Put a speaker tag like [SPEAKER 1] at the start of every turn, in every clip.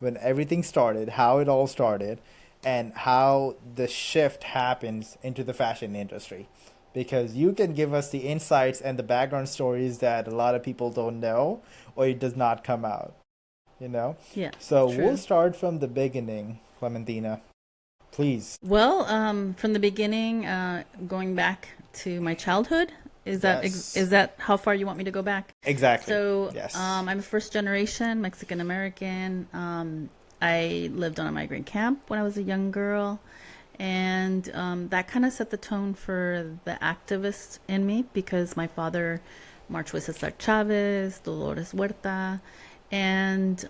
[SPEAKER 1] when everything started, how it all started, and how the shift happens into the fashion industry. Because you can give us the insights and the background stories that a lot of people don't know, or it does not come out, you know?
[SPEAKER 2] Yeah,
[SPEAKER 1] So we'll
[SPEAKER 2] true.
[SPEAKER 1] start from the beginning, Clementina, please.
[SPEAKER 2] Well, from the beginning, going back to my childhood,
[SPEAKER 1] Yes,
[SPEAKER 2] is that how far you want me to go back?
[SPEAKER 1] exactly.
[SPEAKER 2] So,
[SPEAKER 1] Yes.
[SPEAKER 2] I'm a first generation Mexican American. I lived on a migrant camp when I was a young girl, and that kind of set the tone for the activist in me because my father marched with Cesar Chavez, Dolores Huerta, and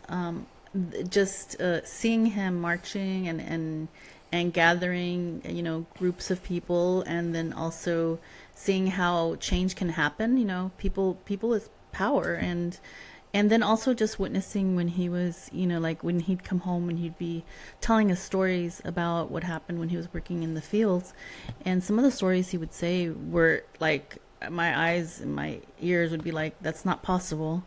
[SPEAKER 2] just seeing him marching and gathering, groups of people, and then also seeing how change can happen. People is power, and then also just witnessing when he was, like when he'd come home and he'd be telling us stories about what happened when he was working in the fields, and some of the stories he would say were like my eyes and my ears would be like, that's not possible.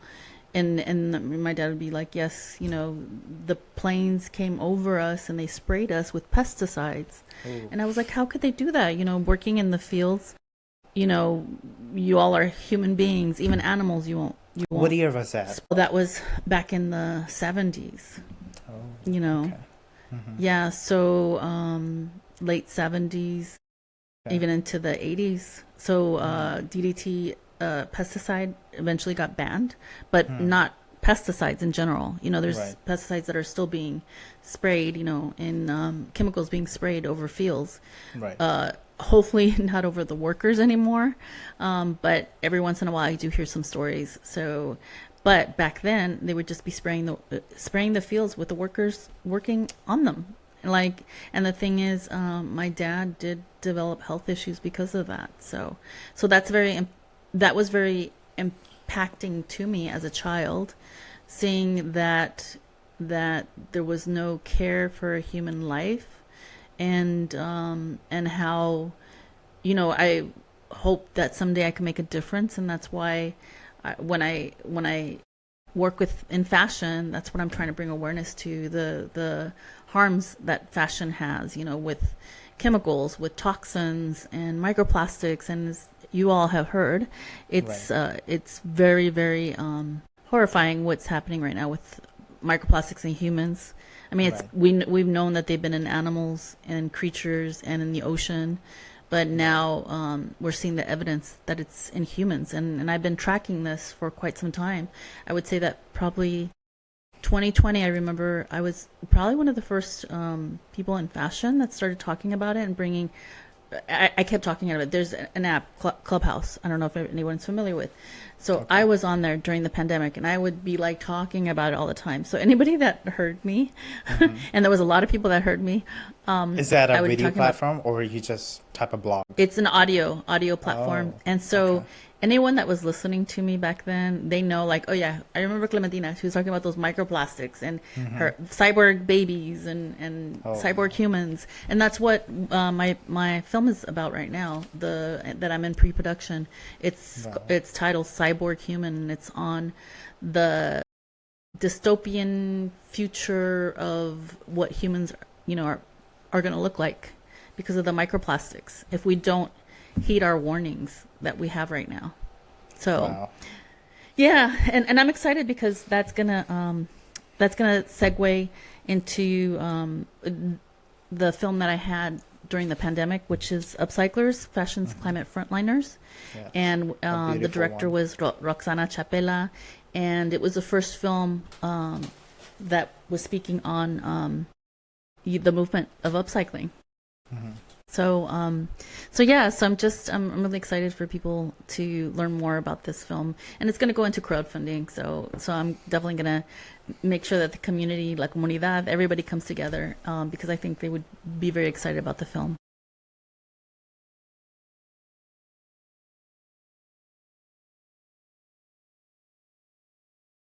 [SPEAKER 2] And my dad would be like, yes, the planes came over us and they sprayed us with pesticides.
[SPEAKER 1] Ooh.
[SPEAKER 2] And I was like, how could they do that? Working in the fields, you know you all are human beings, even animals you won't.
[SPEAKER 1] What year was that?
[SPEAKER 2] So that was back in the 70s, you
[SPEAKER 1] Oh,
[SPEAKER 2] know
[SPEAKER 1] okay. Mm-hmm.
[SPEAKER 2] yeah, so late 70s,
[SPEAKER 1] Okay.
[SPEAKER 2] even into the 80s. So
[SPEAKER 1] Mm.
[SPEAKER 2] DDT, pesticide, eventually got banned, but
[SPEAKER 1] Mm.
[SPEAKER 2] not pesticides in general. There's
[SPEAKER 1] Right.
[SPEAKER 2] pesticides that are still being sprayed, in chemicals being sprayed over fields.
[SPEAKER 1] Right.
[SPEAKER 2] Hopefully not over the workers anymore, but every once in a while I do hear some stories. So, but back then they would just be spraying the fields with the workers working on them. And the thing is, my dad did develop health issues because of that. So that was very impacting to me as a child, seeing that there was no care for a human life, and how, I hope that someday I can make a difference. And that's why when I work with in fashion, that's what I'm trying to bring awareness to, the harms that fashion has, with chemicals, with toxins and microplastics. And as you all have heard,
[SPEAKER 1] Right.
[SPEAKER 2] it's very, very horrifying what's happening right now with microplastics in humans. I mean,
[SPEAKER 1] Right.
[SPEAKER 2] we've known that they've been in animals and creatures and in the ocean, but
[SPEAKER 1] Right.
[SPEAKER 2] now we're seeing the evidence that it's in humans. And I've been tracking this for quite some time. I would say that probably 2020, I remember I was probably one of the first people in fashion that started talking about it and bringing. I kept talking about it. There's an app, Clubhouse. I don't know if anyone's familiar with. So I
[SPEAKER 1] Okay.
[SPEAKER 2] was on there during the pandemic, and I would be like talking about it all the time. So anybody that heard me,
[SPEAKER 1] Mm-hmm.
[SPEAKER 2] and there was a lot of people that heard me,
[SPEAKER 1] Is that a
[SPEAKER 2] I would be
[SPEAKER 1] video
[SPEAKER 2] talking about.
[SPEAKER 1] platform or you just type a blog?
[SPEAKER 2] It's an audio platform,
[SPEAKER 1] Oh,
[SPEAKER 2] and so
[SPEAKER 1] okay.
[SPEAKER 2] anyone that was listening to me back then, they know, like, oh yeah, I remember Clementina. She was talking about those microplastics and
[SPEAKER 1] Mm-hmm.
[SPEAKER 2] her cyborg babies and
[SPEAKER 1] Oh,
[SPEAKER 2] cyborg humans, and that's what my film is about right now. That I'm in pre-production.
[SPEAKER 1] wow.
[SPEAKER 2] It's titled Cyborg Human, and it's on the dystopian future of what humans, are going to look like because of the microplastics if we don't heed our warnings that we have right now. So
[SPEAKER 1] Wow.
[SPEAKER 2] yeah, and I'm excited because that's gonna segue into the film that I had during the pandemic, which is Upcyclers, Fashion's
[SPEAKER 1] Mm-hmm.
[SPEAKER 2] Climate Frontliners.
[SPEAKER 1] Yes.
[SPEAKER 2] And
[SPEAKER 1] A
[SPEAKER 2] the
[SPEAKER 1] beautiful
[SPEAKER 2] director
[SPEAKER 1] one.
[SPEAKER 2] was Roxana Chapela, and it was the first film that was speaking on the movement of upcycling.
[SPEAKER 1] Mm-hmm.
[SPEAKER 2] So, I'm really excited for people to learn more about this film, and it's going to go into crowdfunding. So I'm definitely going to make sure that the community, la comunidad, everybody comes together, because I think they would be very excited about the film.